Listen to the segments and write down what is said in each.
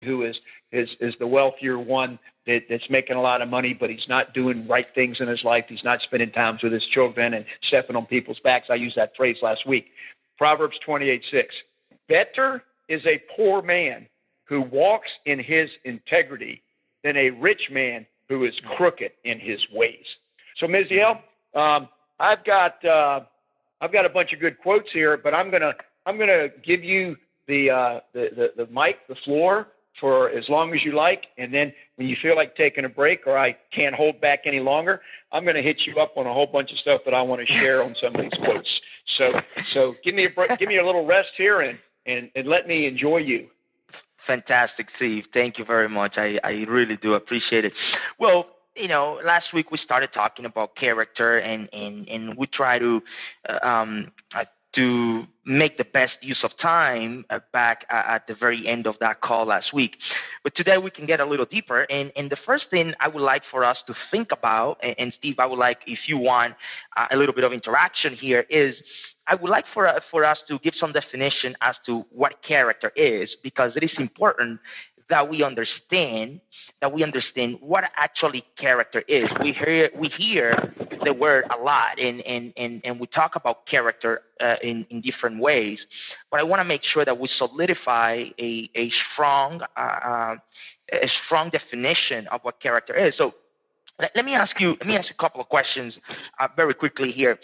who is the wealthier one that's making a lot of money, but he's not doing right things in his life. He's not spending time with his children and stepping on people's backs. I used that phrase last week. Proverbs 28:6. Better is a poor man who walks in his integrity than a rich man who is crooked in his ways. So, Misael, I've got a bunch of good quotes here, but I'm gonna give you the mic, the floor, for as long as you like, and then when you feel like taking a break or I can't hold back any longer, I'm going to hit you up on a whole bunch of stuff that I want to share on some of these quotes. So give me a break, give me a little rest here, and let me enjoy you. Fantastic, Steve. Thank you very much. I really do appreciate it. Well, last week we started talking about character, and we try to make the best use of time back at the very end of that call last week. But today we can get a little deeper. And the first thing I would like for us to think about, and Steve, I would like, if you want a little bit of interaction here, is I would like for us to give some definition as to what character is, because it is important that we understand what actually character is. We hear the word a lot, and we talk about character in different ways. But I want to make sure that we solidify a strong definition of what character is. So let me ask you a couple of questions very quickly here.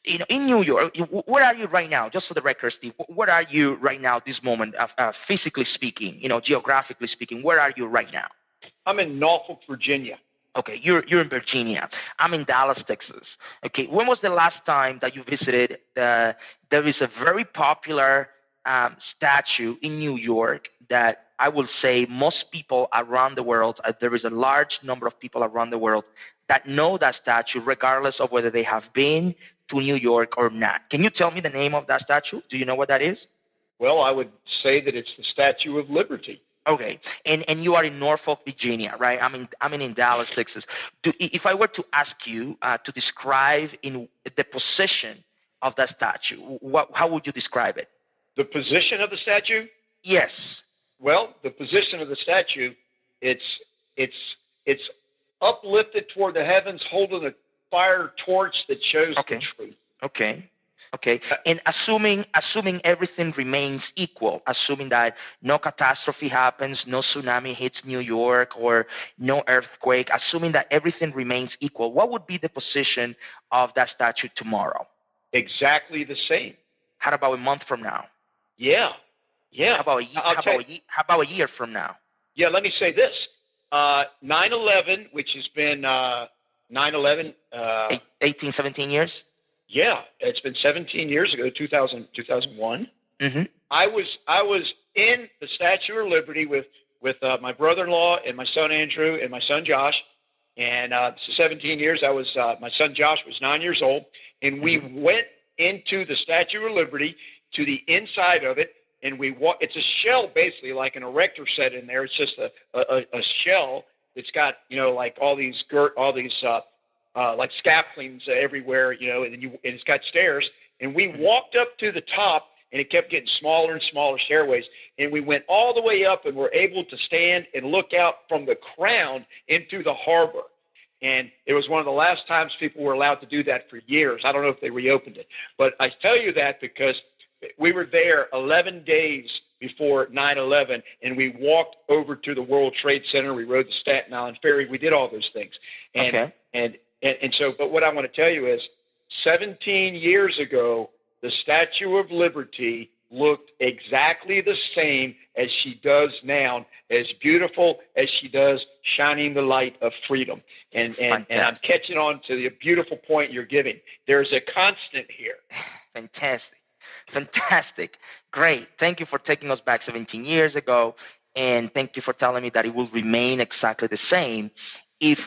In New York, where are you right now? Just for the record, Steve, where are you right now, this moment, physically speaking, geographically speaking? Where are you right now? I'm in Norfolk, Virginia. Okay, you're in Virginia. I'm in Dallas, Texas. Okay, when was the last time that you visited? There is a very popular statue in New York that I will say most people around the world, there is a large number of people around the world that know that statue, regardless of whether they have been to New York or not. Can you tell me the name of that statue? Do you know what that is? Well, I would say that it's the Statue of Liberty. Okay, and you are in Norfolk, Virginia, right? I'm in Dallas, Texas. If I were to ask you to describe in the position of that statue, how would you describe it? The position of the statue? Yes. Well, the position of the statue, it's uplifted toward the heavens, holding a fire torch that shows the truth. Okay. And assuming everything remains equal, assuming that no catastrophe happens, no tsunami hits New York, or no earthquake, assuming that everything remains equal, what would be the position of that statue tomorrow? Exactly the same. How about a month from now? Yeah. How about a year from now? Yeah, let me say this. 9/11, which has been 9/11. 18, 17 years? Yeah, it's been 17 years ago, 2001. Mm-hmm. I was in the Statue of Liberty with my brother-in-law and my son Andrew and my son Josh. And 17 years, my son Josh was 9 years old. And we went into the Statue of Liberty, to the inside of it. And it's a shell, basically, like an erector set in there. It's just a shell that's got, like all these like scaffoldings everywhere, and it's got stairs. And we walked up to the top, and it kept getting smaller and smaller stairways. And we went all the way up and were able to stand and look out from the crown into the harbor. And it was one of the last times people were allowed to do that for years. I don't know if they reopened it. But I tell you that because we were there 11 days before 9/11, and we walked over to the World Trade Center. We rode the Staten Island Ferry. We did all those things. But what I want to tell you is 17 years ago, the Statue of Liberty looked exactly the same as she does now, as beautiful as she does, shining the light of freedom. And I'm catching on to the beautiful point you're giving. There's a constant here. Fantastic. Great. Thank you for taking us back 17 years ago, and thank you for telling me that it will remain exactly the same if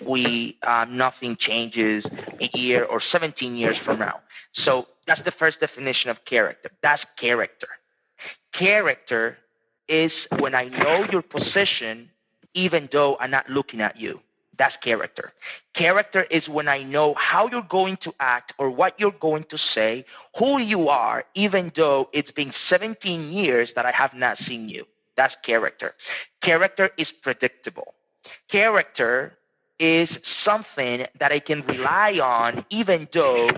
nothing changes a year or 17 years from now. So that's the first definition of character. That's character. Character is when I know your position even though I'm not looking at you. That's character. Character is when I know how you're going to act or what you're going to say, who you are, even though it's been 17 years that I have not seen you. That's character. Character is predictable. Character is something that I can rely on even though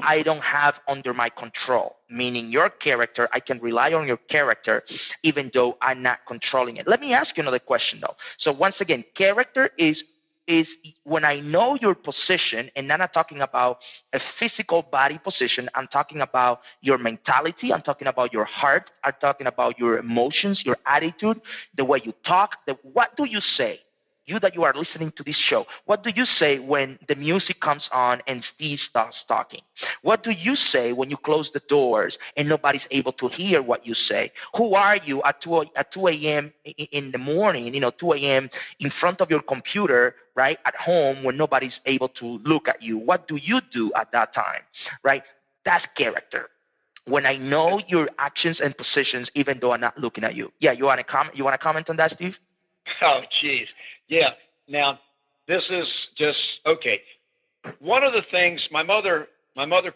I don't have under my control. Meaning your character, I can rely on your character even though I'm not controlling it. Let me ask you another question though. So once again, character is when I know your position, and I'm not talking about a physical body position. I'm talking about your mentality. I'm talking about your heart. I'm talking about your emotions, your attitude, the way you talk. What do you say? You that you are listening to this show, what do you say when the music comes on and Steve starts talking? What do you say when you close the doors and nobody's able to hear what you say? Who are you at 2 a.m. in the morning, 2 a.m. in front of your computer, right, at home when nobody's able to look at you? What do you do at that time, right? That's character. When I know your actions and positions, even though I'm not looking at you. Yeah, you want to comment on that, Steve? Oh, geez. Yeah. Now, this is just, okay. One of the things, my mother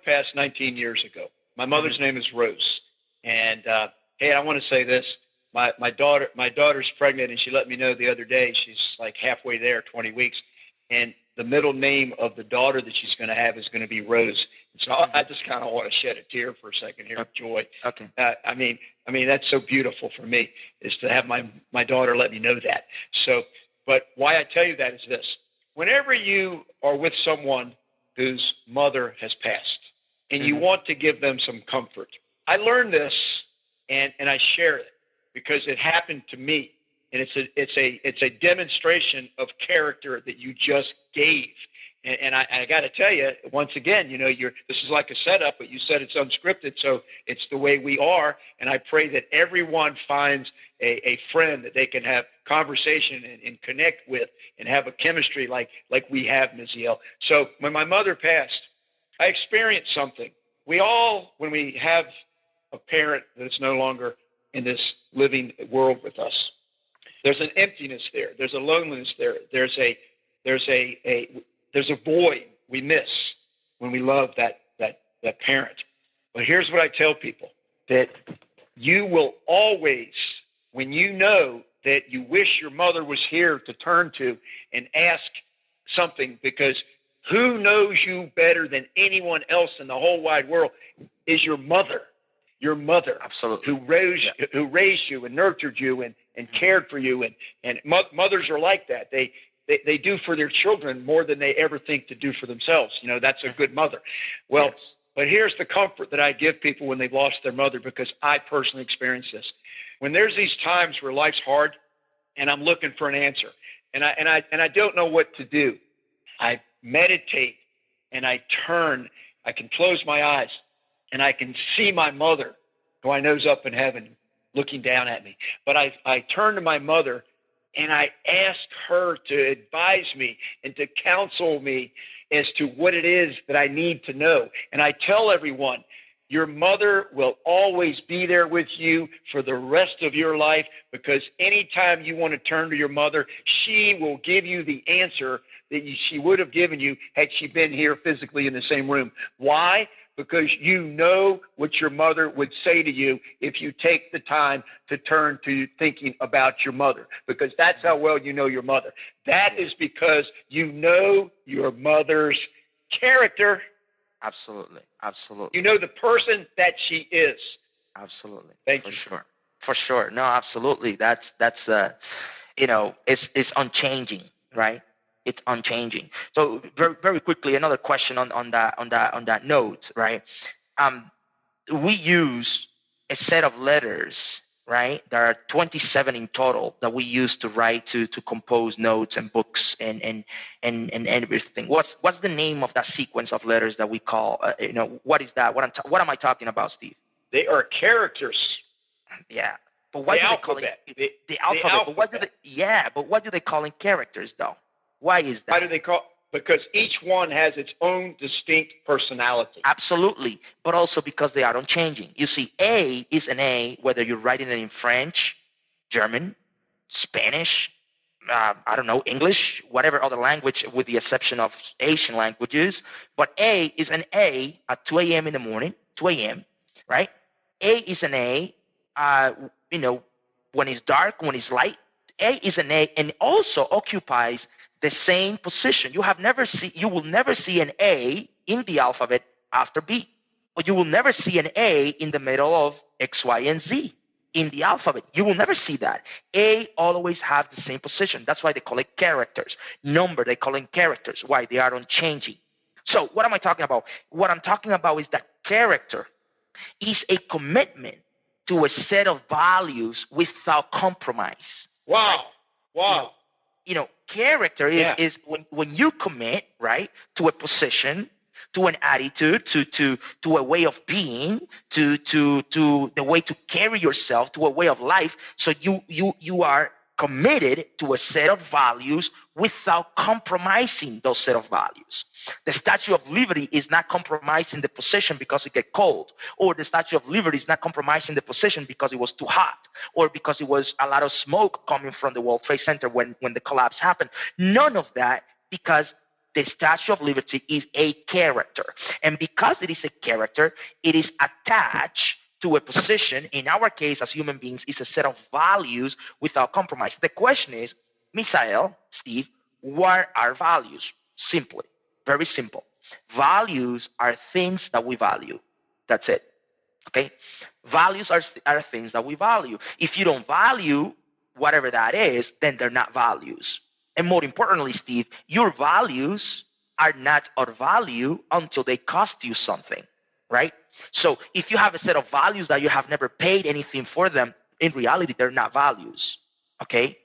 passed 19 years ago. My mother's name is Rose. And, hey, I want to say this. My daughter's pregnant, and she let me know the other day she's like halfway there, 20 weeks. And the middle name of the daughter that she's going to have is going to be Rose. So I just kind of want to shed a tear for a second here of joy. Okay. I mean, that's so beautiful for me, is to have my daughter let me know that. So, but why I tell you that is this. Whenever you are with someone whose mother has passed and you want to give them some comfort, I learned this and I share it because it happened to me. And it's a demonstration of character that you just gave. And I got to tell you, once again, this is like a setup, but you said it's unscripted, so it's the way we are. And I pray that everyone finds a friend that they can have conversation and connect with and have a chemistry like we have, Misael. So when my mother passed, I experienced something. We all, when we have a parent that's no longer in this living world with us, there's an emptiness there. There's a loneliness there. There's a void we miss when we love that parent. But here's what I tell people, that you will always, when you know that you wish your mother was here to turn to and ask something, because who knows you better than anyone else in the whole wide world is your mother. Your mother, absolutely, who raised you and nurtured you and cared for you, and mothers are like that. They do for their children more than they ever think to do for themselves. That's a good mother. Well, yes. But here's the comfort that I give people when they've lost their mother, because I personally experienced this. When there's these times where life's hard and I'm looking for an answer and I don't know what to do, I meditate and I can close my eyes and I can see my mother, who I know's up in heaven, looking down at me. But I turn to my mother and I ask her to advise me and to counsel me as to what it is that I need to know. And I tell everyone, your mother will always be there with you for the rest of your life, because anytime you want to turn to your mother, she will give you the answer that she would have given you had she been here physically in the same room. Why? Because you know what your mother would say to you if you take the time to turn to thinking about your mother, because that's how well you know your mother. That is because you know your mother's character. Absolutely. You know the person that she is. Absolutely. Thank you. For sure. No, absolutely. That's it's unchanging, right? It's unchanging. So very, very quickly, another question on that note, right? We use a set of letters, right? There are 27 in total that we use to write to compose notes and books and everything. What's the name of that sequence of letters that we call? What is that? What am I talking about, Steve? They are characters. Yeah. But why do they call it the alphabet? But what do they call it characters though? Why is that? Why do they call? Because each one has its own distinct personality. Absolutely, but also because they are unchanging. You see, A is an A, whether you're writing it in French, German, Spanish, English, whatever other language, with the exception of Asian languages. But A is an A at 2 a.m. in the morning, 2 a.m., right? A is an A, when it's dark, when it's light. A is an A, and also occupies the same position. You will never see an A in the alphabet after B, or you will never see an A in the middle of X, Y, and Z in the alphabet. You will never see that. A always have the same position. That's why they call it characters. Number, they call it characters. Why? They are unchanging. So what am I talking about? What I'm talking about is that character is a commitment to a set of values without compromise. Wow. Right? Wow. Character is when you commit, right, to a position, to an attitude, to a way of being, to the way to carry yourself, to a way of life. So you are committed to a set of values without compromising those set of values. The Statue of Liberty is not compromising the position because it get cold, or the Statue of Liberty is not compromising the position because it was too hot, or because it was a lot of smoke coming from the World Trade Center when the collapse happened. None of that, because the Statue of Liberty is a character. And because it is a character, it is attached to a position. In our case, as human beings, is a set of values without compromise. The question is, Misael, Steve, what are values? Simply, very simple. Values are things that we value. That's it. Okay? Values are things that we value. If you don't value whatever that is, then they're not values. And more importantly, Steve, your values are not of value until they cost you something, right? So if you have a set of values that you have never paid anything for them, in reality, they're not values, okay?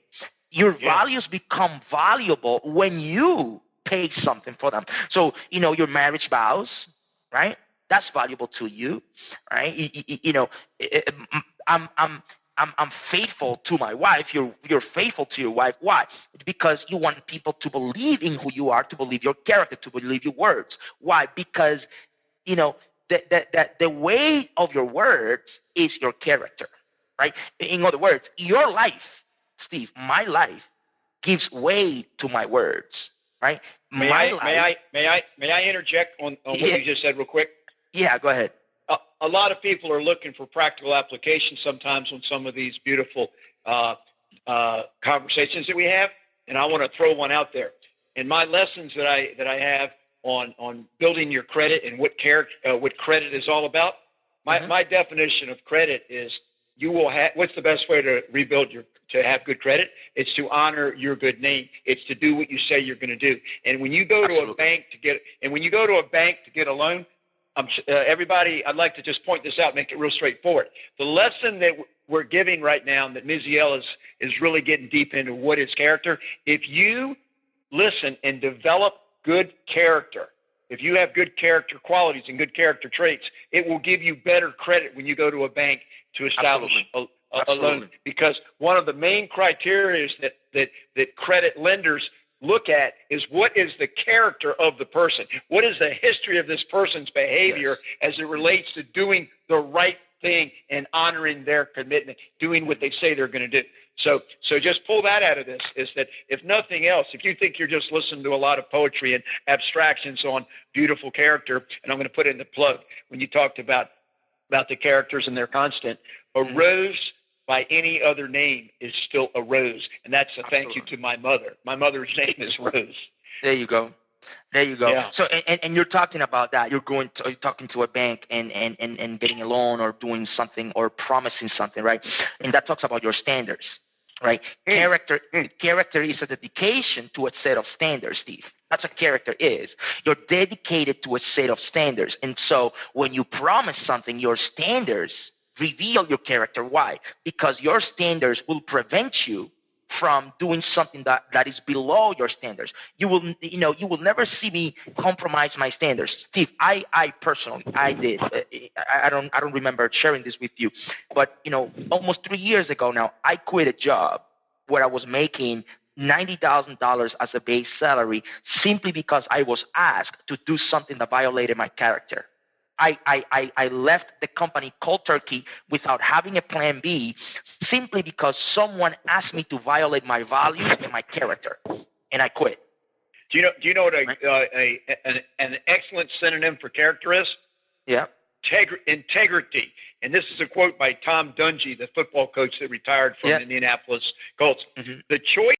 Your values become valuable when you pay something for them. So, your marriage vows, right? That's valuable to you, right? I'm faithful to my wife. You're faithful to your wife. Why? Because you want people to believe in who you are, to believe your character, to believe your words. Why? Because, the weight of your words is your character, right? In other words, your life, Steve, my life gives weight to my words, right? May I interject on what you just said real quick? Yeah, go ahead. A lot of people are looking for practical application sometimes on some of these beautiful conversations that we have, and I want to throw one out there. In my lessons that I have on building your credit and what credit is all about, my definition of credit is you will have. What's the best way to to have good credit? It's to honor your good name. It's to do what you say you're going to do. And when you go to a bank to get a loan, everybody, I'd like to just point this out, make it real straightforward. The lesson that we're giving right now, that Misael is really getting deep into what is character. If you listen and develop good character, if you have good character qualities and good character traits, it will give you better credit when you go to a bank to establish a loan. Because one of the main criteria that credit lenders look at is what is the character of the person? What is the history of this person's behavior as it relates to doing the right thing and honoring their commitment, doing what they say they're going to do? So just pull that out of this, is that if nothing else, if you think you're just listening to a lot of poetry and abstractions on beautiful character, and I'm going to put in the plug, when you talked about the characters and their constant, a rose by any other name is still a rose. And that's a thank you to my mother. My mother's name is Rose. There you go. Yeah. So, and you're talking about that. You're talking to a bank and getting a loan or doing something or promising something, right? And that talks about your standards, right? Character is a dedication to a set of standards, Steve. That's what character is. You're dedicated to a set of standards. And so when you promise something, your standards reveal your character. Why? Because your standards will prevent you from doing something that is below your standards. You will never see me compromise my standards. Steve, I personally did. I don't remember sharing this with you, but almost 3 years ago now, I quit a job where I was making $90,000 as a base salary simply because I was asked to do something that violated my character. I left the company cold turkey without having a plan B simply because someone asked me to violate my values and my character, and I quit. Do you know what an excellent synonym for character is? Yeah. integrity. And this is a quote by Tom Dungy, the football coach that retired from Indianapolis Colts. The choice